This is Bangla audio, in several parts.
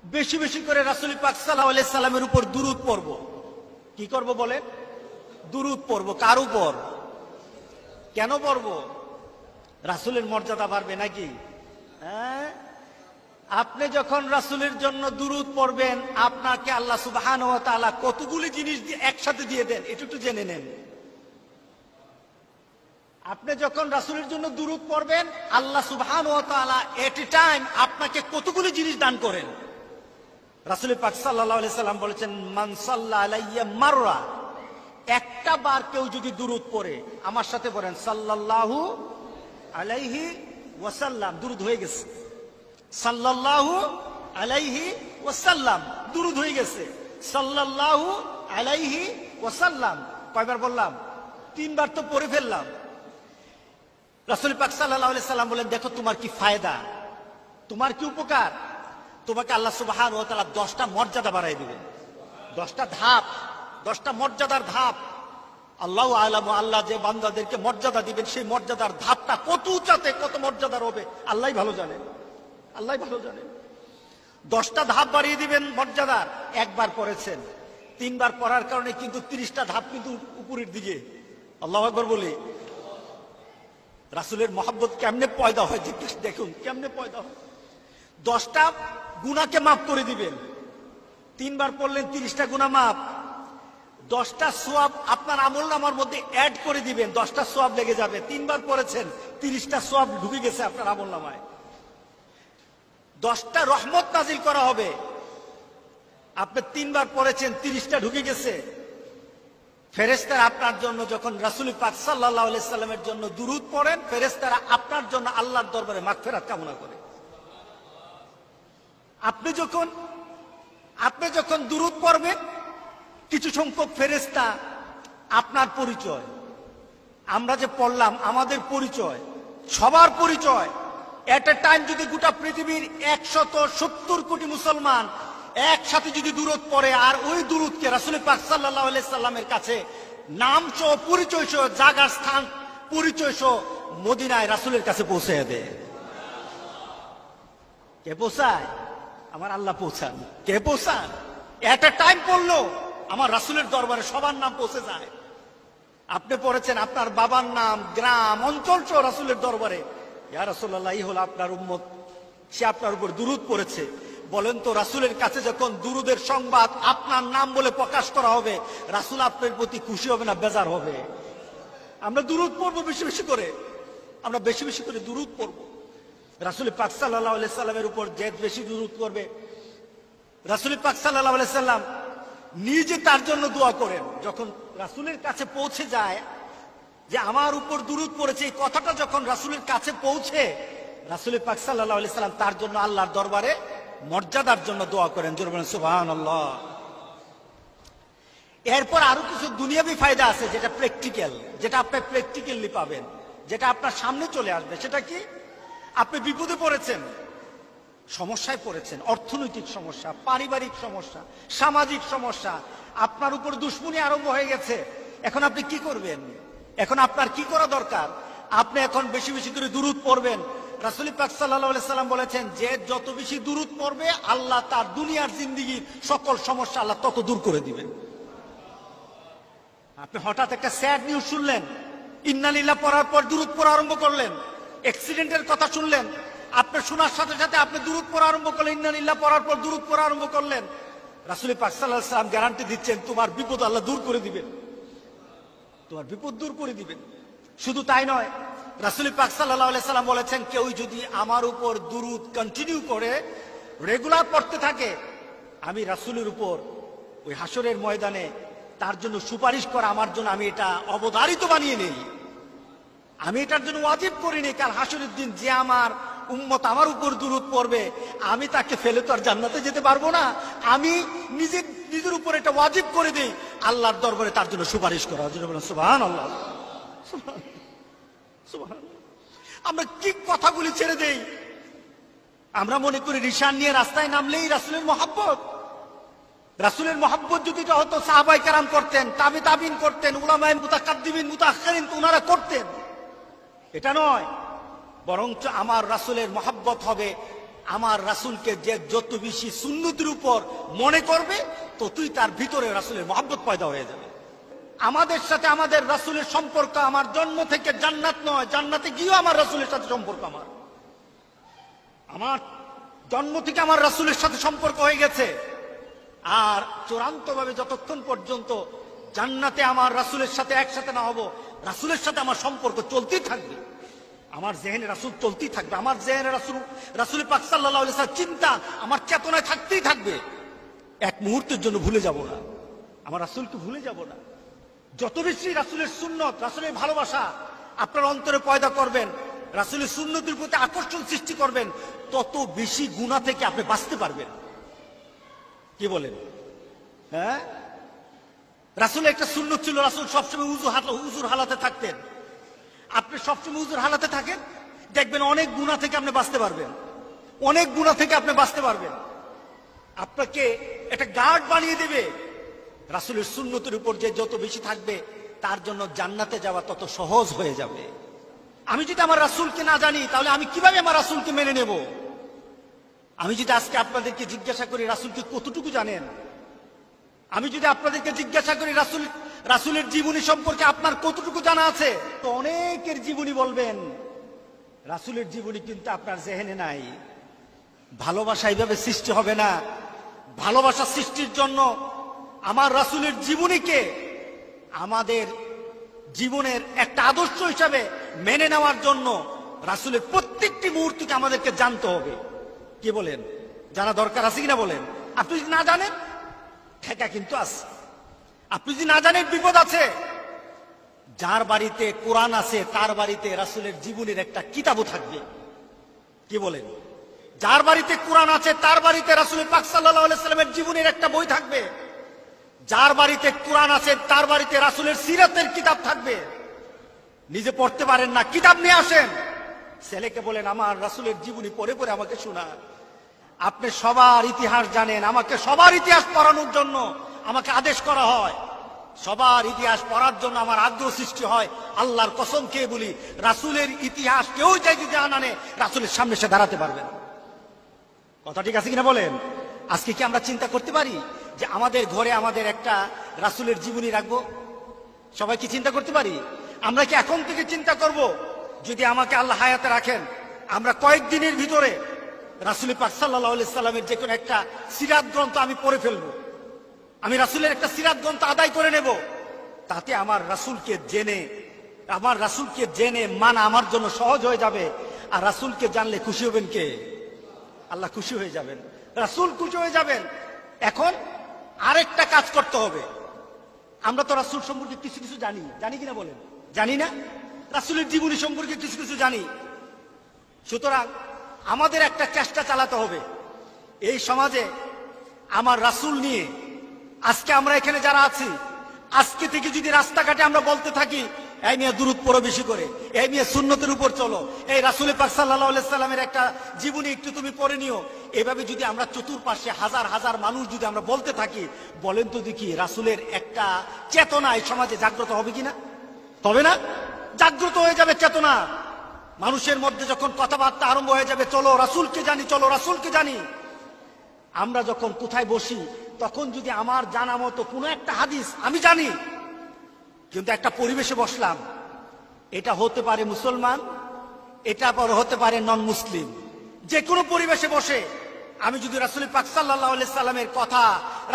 বেশি বেশি করে রাসূল পাক সাল্লাল্লাহু আলাইহি সাল্লামের উপর দুরূদ পড়ব। কি করব বলেন? দুরূদ পড়ব। কার উপর? কেন পড়ব? রাসূলের মর্যাদা বাড়বে নাকি? হ্যাঁ, আপনি যখন রাসূলের জন্য দুরূদ পড়বেন, আপনাকে আল্লাহ সুবহানাহু ওয়া তাআলা কতগুলি জিনিস একসাথে দিয়ে দেন, একটু জেনে নেন। আপনি যখন রাসূলের জন্য দুরূদ পড়বেন, আল্লাহ সুবহানাহু ওয়া তাআলা এট এ টাইম আপনাকে কতগুলি জিনিস দান করেন। রাসূল পাক সাল্লাল্লাহু আলাইহি সাল্লাম বলেছেন, মান সাল্লা আলাইয়া মাররা, একটা বার কেউ যদি দুরূদ পড়ে, আমার সাথে বলেন সাল্লাল্লাহু আলাইহি ওয়াসাল্লাম, দুরূদ হয়ে গেছে। সাল্লাল্লাহু আলাইহি ওয়াসাল্লাম, দুরূদ হয়ে গেছে। সাল্লাল্লাহু আলাইহি ওয়াসাল্লাম কয়বার বললাম? 3 বার তো পড়ে ফেললাম। রাসূল পাক সাল্লাল্লাহু আলাইহি সাল্লাম বলেন, দেখো তোমার কি ফায়দা, তোমার কি উপকার। তোমাকে আল্লাহ সুবহানাহু ওয়া তাআলা 10টা মর্যাদা বাড়াই দিবেন। 10টা ধাপ, 10টা মর্যাদার ধাপ। আল্লাহু আ'লামু, আল্লাহ যে বান্দাদেরকে মর্যাদা দিবেন সেই মর্যাদার ধাপটা কত উঁচাতে, কত মর্যাদার হবে আল্লাহই ভালো জানেন, আল্লাহই ভালো জানেন। 10টা ধাপ বাড়িয়ে দিবেন মর্যাদার। একবার পড়েছেন, 3 বার পড়ার কারণে কিন্তু 30টা ধাপ কিন্তু উপরের দিকে। আল্লাহু আকবার বলি। রাসূলের মহব্বত কেমনে পয়দা হয় দেখুন, কেমনে পয়দা হয়। 10টা গুনাহকে মাফ করে দিবেন। 3 বার পড়লেন, 30টা গুনাহ মাফ। 10টা সওয়াব আপনার আমলনামার মধ্যে অ্যাড করে দিবেন, 10টা সওয়াব লেগে যাবে। 3 বার পড়েছেন, 30টা সওয়াব ঢুকে গেছে আপনার আমলনামায়। 10টা রহমত নাজিল করা হবে। আপনি 3 বার পড়েছেন, 30টা ঢুকে গেছে। ফেরেশতারা আপনার জন্য যখন রাসূল পাক সাল্লাল্লাহু আলাইহি সাল্লামের জন্য দুরূদ পড়েন, ফেরেশতারা আপনার জন্য আল্লাহর দরবারে মাগফিরাত কামনা করে। আপনি যখন দুরূদ পড়বেন, কিছু সংখ্যক ফেরেশতা আপনার পরিচয়, আমরা যে পড়লাম আমাদের পরিচয়, সবার পরিচয়। এট এ টাইম যদি গোটা পৃথিবীর 170 কোটি মুসলমান একসাথে যদি দুরূদ পড়ে, আর ওই দুরূদকে রাসূল পাক সাল্লাল্লাহু আলাইহি সাল্লামের কাছে নাম সহ, পরিচয় সহ, জায়গার স্থান পরিচয় সহ মদিনায় রাসূলের কাছে পৌঁছে দেয়। কে পৌঁছায়? আমার আল্লাহ পৌঁছান। কে পৌঁছান? এট এ টাইম পড়লো আমার রাসূলের দরবারে সবার নাম পৌঁছে যায়। আপনি পড়েছেন আপনার বাবার নাম, গ্রাম, অঞ্চল সহ রাসূলের দরবারে, ইয়া রাসূলুল্লাহ, এই হলো আপনার উম্মত, সে আপনার উপর দুরূদ পড়েছে। বলেন তো, রাসূলের কাছে যখন দুরূদের সংবাদ আপনার নাম বলে প্রকাশ করা হবে, রাসূল আপনার প্রতি খুশি হবে না বেজার হবে? আমরা দুরূদ পড়বো বেশি বেশি করে, আমরা বেশি বেশি করে দুরূদ পড়বো। রাসূল পাক সাল্লাল্লাহু আলাইহি সাল্লামের উপর যে বেশি দুরূদ করবে, রাসূল পাক সাল্লাল্লাহু আলাইহি সাল্লাম নিজে তার জন্য দোয়া করেন। যখন রাসূলের কাছে পৌঁছে যায় যে আমার উপর দুরূদ পড়েছে, এই কথাটা যখন রাসূলের কাছে পৌঁছে, রাসূল পাক সাল্লাল্লাহু আলাইহি সাল্লাম তার জন্য আল্লাহর দরবারে মর্যাদার জন্য দোয়া করেন। জোরে বলেন সুবহানাল্লাহ। এরপর আরো কিছু দুনিয়াবি ফায়দা আছে, যেটা প্র্যাকটিক্যাল, যেটা আপনি প্র্যাকটিক্যালি পাবেন, যেটা আপনার সামনে চলে আসবে। সেটা কি? আপনি বিপদে পড়েছেন, সমস্যায় পড়েছেন, অর্থনৈতিক সমস্যা, পারিবারিক সমস্যা, সামাজিক সমস্যা, আপনার উপর দুশ্মনী আরম্ভ হয়ে গেছে। এখন আপনি কি করবেন? এখন আপনার কি করা দরকার? আপনি এখন বেশি বেশি করে দুরূদ পড়বেন। রাসূল পাক সাল্লাল্লাহু আলাইহি সাল্লাম বলেছেন, যে যত বেশি দুরূদ পড়বে, আল্লাহ তার দুনিয়ার জিন্দেগির সকল সমস্যা আল্লাহ তত দূর করে দিবেন। আপনি হঠাৎ একটা স্যাড নিউজ শুনলেন, ইন্না লিল্লাহ পড়ার পর দুরূদ পড়া আরম্ভ করলেন। অ্যাক্সিডেন্টের কথা শুনলেন, আপনি শোনার সাথে সাথে আপনি দুরূদ পড়া আরম্ভ করলেন, ইন্না লিল্লাহ পড়ার পর দুরূদ পড়া আরম্ভ করলেন। রাসূল পাক সাল্লাল্লাহু আলাইহি সাল্লাম গ্যারান্টি দিচ্ছেন, তোমার বিপদ আল্লাহ দূর করে দিবেন, তোমার বিপদ দূর করে দিবেন। শুধু তাই নয়, রাসূল পাক সাল্লাল্লাহু আলাইহি সাল্লাম বলেছেন, কেউ যদি আমার উপর দুরূদ কন্টিনিউ করে, রেগুলার পড়তে থাকে, আমি রাসূলের উপর ওই হাসরের ময়দানে তার জন্য সুপারিশ করা, আমার জন্য আমি এটা অবধারিত বানিয়ে নেই, আমি এটার জন্য ওয়াজিব করিনি। কাল হাসরের দিন যে আমার উম্মত আমার উপর দুরূদ পড়বে, আমি তাকে ফেলে তো আর জান্নাতে যেতে পারবো না। আমি নিজের উপর এটা ওয়াজিব করে দিই, আল্লাহর দরবারে তার জন্য সুপারিশ করা। সুবহানাল্লাহ, সুবহানাল্লাহ। আমরা কি কথাগুলি ছেড়ে দেই? আমরা মনে করি রিশান নিয়ে রাস্তায় নামলেই রাসূলের মহব্বত। রাসূলের মহব্বত যদি এটা হতো, সাহাবায়ে কেরাম করতেন, তাবিঈন করতেন, উলামায়ে মুতাকাদ্দিমিন মুতাআখিরিন ওনারা করতেন। এটা নয়, বরঞ্চ আমার রাসূলের মহব্বত হবে আমার রাসূলকে যে যত বেশি সুন্নতের উপর মনে করবে, ততই তার ভিতরে রাসূলের মহব্বত পয়দা হয়ে যাবে। আমাদের সাথে আমাদের রাসূলের সম্পর্ক আমার জন্ম থেকে জান্নাত নয়, জান্নাতে গিয়েও আমার রাসূলের সাথে সম্পর্ক। আমার জন্ম থেকে আমার রাসূলের সাথে সম্পর্ক হয়ে গেছে। আর চূড়ান্তভাবে যতক্ষণ পর্যন্ত জান্নাতে আমার রাসূলের সাথে একসাথে না হব, রাসূলের সাথে আমার সম্পর্ক চলতেই থাকবে। আমার জেহেনে রাসূল চলতেই থাকবে। আমার জেহেনে রাসূল পাক সাল্লাল্লাহু আলাইহি ওয়াসাল্লাম চিন্তা আমার চেতনায় থাকতেই থাকবে। এক মুহূর্তের জন্য ভুলে যাব না, আমার রাসূলকে ভুলে যাব না। যত বেশি রাসূলের সুন্নত, রাসূলের ভালোবাসা আপনার অন্তরে পয়দা করবেন, রাসূলের সুন্নতের প্রতি আকর্ষণ সৃষ্টি করবেন, তত বেশি গুনাহ থেকে আপনি বাঁচতে পারবেন। কি বলেন? হ্যাঁ, রাসূলের একটা সুন্নত ছিল, রাসূল সবসময় উযুর হালাতে থাকতেন। আপনি সবসময় উযুর হালাতে থাকেন, দেখবেন অনেক গুনাহ থেকে আপনি বাঁচতে পারবেন, অনেক গুনাহ থেকে আপনি বাঁচতে পারবেন। আপনাকে একটা গার্ড বানিয়ে দেবে। রাসূলের সুন্নতের উপর যে যত বেশি থাকবে, তার জন্য জান্নাতে যাওয়া তত সহজ হয়ে যাবে। আমি যদি আমার রাসূলকে না জানি, তাহলে আমি কিভাবে আমার রাসূলকে মেনে নেব? আমি যদি আজকে আপনাদেরকে জিজ্ঞাসা করি রাসূলকে কতটুকু জানেন, আমি যদি আপনাদেরকে জিজ্ঞাসা করি রাসূলের জীবনী সম্পর্কে আপনার কতটুকু জানা আছে, তো অনেকের জীবনী বলবেন, রাসূলের জীবনী কিন্তু আপনার জেহেনে নাই। ভালোবাসা এইভাবে সৃষ্টি হবে না। ভালোবাসা সৃষ্টির জন্য আমার রাসূলের জীবনীকে আমাদের জীবনের একটা আদর্শ হিসাবে মেনে নেওয়ার জন্য রাসূলের প্রত্যেকটি মুহূর্তকে আমাদেরকে জানতে হবে। কি বলেন? জানা দরকার আছে কিনা বলেন? আপনি যদি না জানেন, ঠেকা কিন্তু আছে। আপনি যদি না জানেন, বিপদ আছে। যার বাড়িতে কোরআন আছে, তার বাড়িতে রাসূলের জীবনের একটা কিতাবও থাকবে। কি বলেন? যার বাড়িতে কোরআন আছে, তার বাড়িতে রাসূল পাক সাল্লাল্লাহু আলাইহি ওয়াসাল্লামের জীবনের একটা বই থাকবে। যার বাড়িতে কোরআন আছে, তার বাড়িতে রাসূলের সিরাতের কিতাব থাকবে। নিজে পড়তে পারেন না, কিতাব নিয়ে আসেন, ছেলেকে বলেন আমার রাসূলের জীবনী পড়ে পড়ে আমাকে শোনান। আপনি সবার ইতিহাস জানেন, আমাকে সবার ইতিহাস পড়ানোর জন্য আমাকে আদেশ করা হয়। সবার ইতিহাস পড়ার জন্য আমার আগ্রহ সৃষ্টি হয়। আল্লাহর কসম খেয়ে বলি, রাসূলের ইতিহাস কেউ যদি জানে, রাসূলের সামনে সে দাঁড়াতে পারবে না। কথা ঠিক আছে কিনা বলেন? আজকে কি আমরা চিন্তা করতে পারি যে আমাদের ঘরে আমাদের একটা রাসূলের জীবনী রাখবো? সবাই কি চিন্তা করতে পারি? আমরা কি এখন থেকে চিন্তা করব, যদি আমাকে আল্লাহ হায়াতে রাখেন, আমরা কয়েকদিনের ভিতরে রাসূল পাক সাল্লাল্লাহু আলাইহি সাল্লামের যে কোনো একটা সিরাত গ্রন্থ আমি পড়ে ফেলবো, আমি রাসূলের একটা সিরাত গ্রন্থ আদায় করে নেব। তাতে আমার রাসূলকে জেনে মানা আমার জন্য সহজ হয়ে যাবে। আর রাসূলকে জানলে খুশি হবেন কে? আল্লাহ খুশি হয়ে যাবেন, রাসূল খুশি হয়ে যাবেন। এখন আরেকটা কাজ করতে হবে। আমরা তো রাসূল সম্পর্কে কিছু কিছু জানি কিনা বলেন? জানি না? রাসূলের জীবনী সম্পর্কে কিছু কিছু জানি। সুতরাং আমাদের একটা চেষ্টা চালাতে হবে, এই সমাজে আমার রাসূল নিয়ে, আজকে আমরা এখানে যারা আছি, আজকে থেকে যদি রাস্তাঘাটে আমরা বলতে থাকি, এই নিয়ে দুরূদ পড়ো বেশি করে, এই নিয়ে সুন্নতের উপর চলো, এই রাসূল পাক সাল্লাল্লাহু আলাইহি সাল্লামের একটা জীবনী একটু তুমি পড়ে নিও, এভাবে যদি আমরা চতুর্পাশে হাজার হাজার মানুষ যদি আমরা বলতে থাকি, বলেন তো দেখি রাসূলের একটা চেতনা এই সমাজে জাগ্রত হবে কিনা? হবে না? জাগ্রত হয়ে যাবে চেতনা। মানুষের মধ্যে যখন কথাবার্তা আরম্ভ হয়ে যাবে, চলো রাসূলকে জানি, চলো রাসূলকে জানি। আমরা যখন কোথায় বসি, তখন যদি আমার জানা মতো কোনো একটা হাদিস আমি জানি, কিন্তু একটা পরিবেশে বসলাম, এটা হতে পারে মুসলমান, এটা হতে পারে নন মুসলিম, যে কোনো পরিবেশে বসে আমি যদি রাসূল পাক সাল্লাল্লাহু আলাইহি সাল্লামের কথা,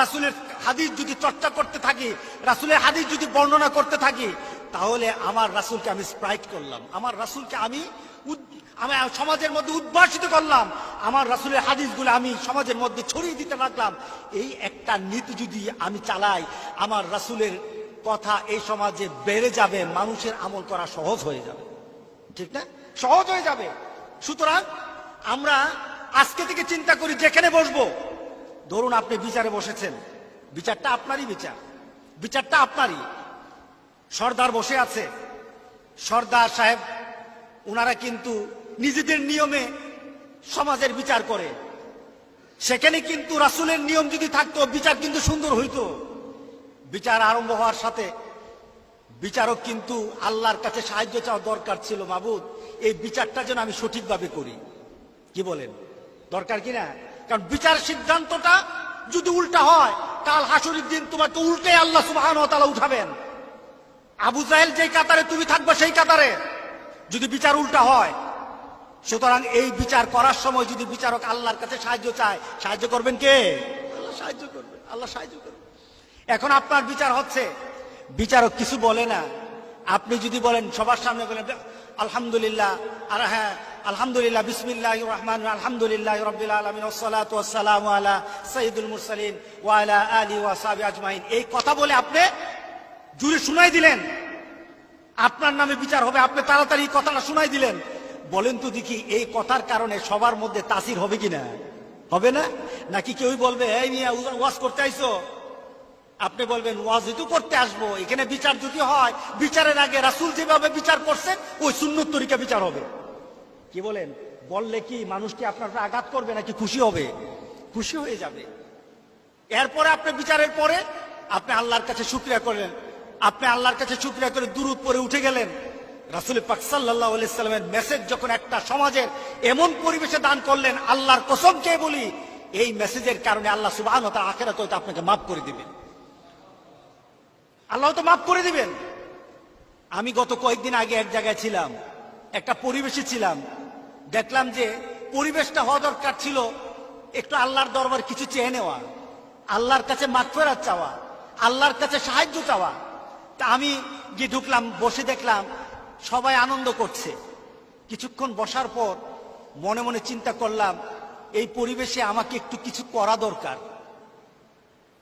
রাসূলের হাদিস যদি চর্চা করতে থাকি, রাসূলের হাদিস যদি বর্ণনা করতে থাকি, তাহলে আমার রাসূলকে আমি স্প্রাইট করলাম, আমার রাসূলকে আমি সমাজের মধ্যে উদ্ভাসিত করলাম, আমার রাসূলের হাদিসগুলো আমি সমাজের মধ্যে ছড়িয়ে দিতে লাগলাম। এই একটা নীতি যদি আমি চালাই, আমার রাসূলের কথা এই সমাজে বেড়ে যাবে, মানুষের আমল করা সহজ হয়ে যাবে। ঠিক না? সহজ হয়ে যাবে। সুতরাং আমরা আজকে থেকে চিন্তা করি, যেখানে বসবো, ধরুন আপনি বিচারে বসেছেন, বিচারটা আপনারই বিচারটা আপনারই। সর্দার বসে আছে, সর্দার সাহেব ওনারা কিন্তু নিজেদের নিয়মে সমাজের বিচার করে। সেখানে কিন্তু রাসূলের নিয়ম যদি থাকতো, বিচার কিন্তু সুন্দর হইতো। বিচার আরম্ভ হওয়ার সাথে বিচারক কিন্তু আল্লাহর কাছে সাহায্য চাওয়া দরকার ছিল, মাবুদ এই বিচারটা যেন আমি সঠিকভাবে করি। কি বলেন? দরকার কিনা? কারণ বিচার সিদ্ধান্তটা যদি উল্টা হয়, কাল হাসুরের দিন তোমাকে উল্টে আল্লাহ সুবহানাহু ওয়া তাআলা উঠাবেন। আবু জাহেল যেই কাতারে তুমি থাকবে সেই কাতারে, যদি বিচার উল্টা হয়। সুতরাং এই বিচার করার সময় যদি বিচারক আল্লাহর কাছে সাহায্য চায়, সাহায্য করবেন কে? আল্লাহ সাহায্য করবে, আল্লাহ সাহায্য করবে। এখন আপনার বিচার হচ্ছে, বিচারক কিছু বলে না, আপনি যদি বলেন সবার সামনে বলেন আলহামদুলিল্লাহ, আর হ্যাঁ আলহামদুলিল্লাহ, বিসমিল্লাহির রহমানির আলহামদুলিল্লাহি রাব্বিল আলামিন ওয়াসসালাতু ওয়াসসালামু আলা সাইয়্যিদুল মুরসালিন ওয়া আলা আলিহি ওয়া সাহবিহি আজমাইন, এই কথা বলে আপনি জুড়ে শুনাই দিলেন, আপনার নামে বিচার হবে, আপনি তাড়াতাড়ি কথাটা শুনাই দিলেন। বলেন তো দেখি, এই কথার কারণে সবার মধ্যে তাসির হবে কিনা? হবে না? নাকি কেউ বলবে এই মিয়া ওয়াজ করতে আইছো? আপনি বলবেন ওয়াজই তো করতে আসবো, এখানে বিচার যদি হয়, বিচারের আগে রাসূল যেভাবে বিচার করছেন ওই সুন্নত তরিকা বিচার হবে। কি বলেন? বললে কি মানুষ কি আপনার আঘাত করবে নাকি খুশি হবে? খুশি হয়ে যাবে। এরপরে আপনি বিচারের পরে আপনি আল্লাহর কাছে শুকরিয়া করলেন, আপনি আল্লাহর কাছে শুকরিয়া করে দুরূদ পড়ে উঠে গেলেন। রাসূল পাক সাল্লাল্লাহু আলাইহি সাল্লামের মেসেজ যখন একটা সমাজের এমন পরিবেশে দান করলেন, আল্লাহর কসম খেয়ে বলি, এই মেসেজের কারণে আল্লাহ সুবহানাহু ওয়া তাআলা আখিরাতে হয়তো আপনাকে মাফ করে দিবেন। আল্লাহ তো মাফ করে দিবেন। আমি গত কয়েকদিন আগে এক জায়গায় ছিলাম, একটা পরিবেশে ছিলাম, দেখলাম যে পরিবেশটা হওয়া দরকার ছিল একটু আল্লাহর দরবার কিছু চেয়ে নেওয়া, আল্লাহর কাছে মাগফিরাত চাওয়া, আল্লাহর কাছে সাহায্য চাওয়া। তা আমি গিয়ে ঢুকলাম, বসে দেখলাম সবাই আনন্দ করছে। কিছুক্ষণ বসার পর মনে মনে চিন্তা করলাম, এই পরিবেশে আমাকে একটু কিছু করা দরকার,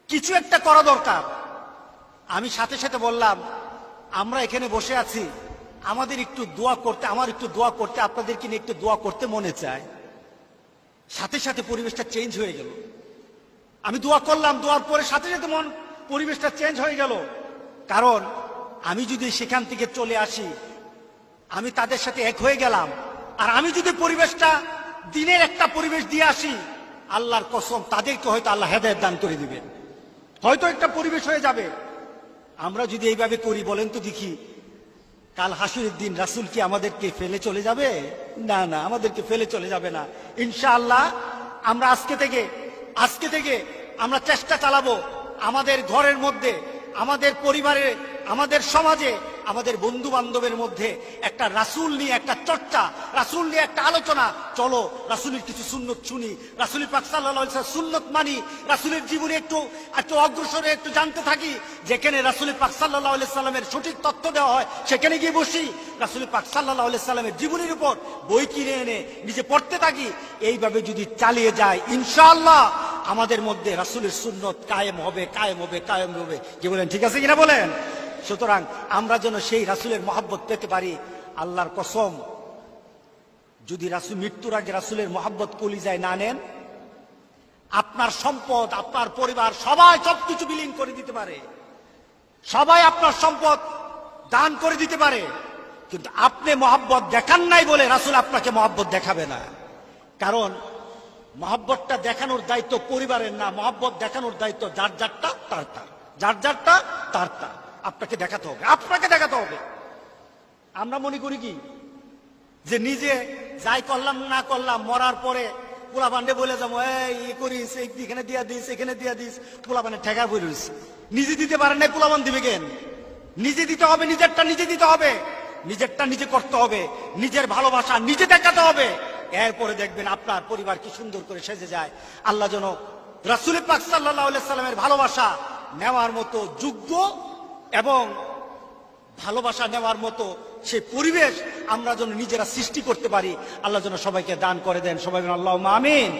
কিছু একটা করা দরকার। আমি সাথে সাথে বললাম, আমরা এখানে বসে আছি, আমাদের একটু দোয়া করতে, আমার একটু দোয়া করতে, আপনাদেরকে নিয়ে একটু দোয়া করতে মনে চায়। সাথে সাথে পরিবেশটা চেঞ্জ হয়ে গেল। আমি দোয়া করলাম, দোয়ার পরে সাথে সাথে পরিবেশটা চেঞ্জ হয়ে গেল। কারণ আমি যদি সেখান থেকে চলে আসি, আমি তাদের সাথে এক হয়ে গেলাম, আর আমি যদি পরিবেশটা দিনের একটা পরিবেশ দিয়ে আসি, আল্লাহর কসম তাদেরকে হয়তো আল্লাহ হেদায়েত দান করে দিবেন, হয়তো একটা পরিবেশ হয়ে যাবে। আমরা যদি এইভাবে করি, বলেন তো দেখি, কাল হাসুরের দিন রাসূল কি আমাদেরকে ফেলে চলে যাবে? না না, আমাদেরকে ফেলে চলে যাবে না। ইনশাআল্লাহ আমরা আজকে থেকে আমরা চেষ্টা চালাবো, আমাদের ঘরের মধ্যে, আমাদের পরিবারে, আমাদের সমাজে, আমাদের বন্ধু বান্ধবের মধ্যে একটা রাসূল নিয়ে একটা চর্চা, রাসূল নিয়ে একটা আলোচনা। চলো রাসূলের কিছু সুন্নত শুনি, রাসূল পাক সাল্লাল্লাহু আলাইহি ওয়াসাল্লাম সুন্নত মানি, রাসূলের জীবনে একটু অগ্রসরে একটু জানতে থাকি। যেখানে রাসূল পাক সাল্লাল্লাহু আলাইহি সাল্লামের সঠিক তথ্য দেওয়া হয় সেখানে গিয়ে বসি, রাসূল পাক সাল্লাল্লাহু আলাইহি সাল্লামের জীবনের উপর বই কিনে এনে নিজে পড়তে থাকি। এইভাবে যদি চালিয়ে যায়, ইনশাআল্লাহ আমাদের মধ্যে রাসূলের সুন্নত কায়েম হবে, কায়েম হবে, কায়েম হবে। কি বলেন? ঠিক আছে কিনা বলেন? সুতরাং আমরা যেন সেই রাসূলের মহব্বত পেতে পারি। আল্লাহর কসম, যদি রাসূল মৃত্যুর আগে রাসূলের মহব্বত কলিজায় না নেন, আপনার সম্পদ, আপনার পরিবার সবাই সবকিছু বিলীন করে দিতে পারে, সবাই আপনার সম্পদ দান করে দিতে পারে, কিন্তু আপনি মহব্বত দেখান নাই বলে রাসূল আপনাকে মহব্বত দেখাবে না। কারণ মহব্বতটা দেখানোর দায়িত্ব পরিবারের না, মহব্বত দেখানোর দায়িত্ব যার যারটা তার তার, যার যারটা তার তার। আপনাকে দেখাতে হবে, আপনাকে দেখাতে হবে। আমরা মনে করি কি যে নিজে যাই করলাম না করলাম, মরার পরে পোলা বান্ডে বলে যাবো, এই করিস, এখানে দিয়া দিস, এখানে দিয়া দিস, পোলা বান্ডে ঠেকা বলিস। নিজে দিতে পারেন না, পোলা বান দিবে কেন? নিজে দিতে হবে, নিজেরটা নিজে দিতে হবে, নিজেরটা নিজে করতে হবে, নিজের ভালোবাসা নিজে দেখাতে হবে। এরপরে দেখবেন আপনার পরিবার কি সুন্দর করে সেজে যায়। আল্লাহ যেন রাসূল পাক সাল্লাল্লাহু আলাইহি সাল্লামের ভালোবাসা নেওয়ার মতো যোগ্য এবং ভালোবাসা নেওয়ার মতো সেই পরিবেশ আমরা যেন নিজেরা সৃষ্টি করতে পারি। আল্লাহ যেন সবাইকে দান করে দেন। সবাই আল্লাহুম্মা আমিন।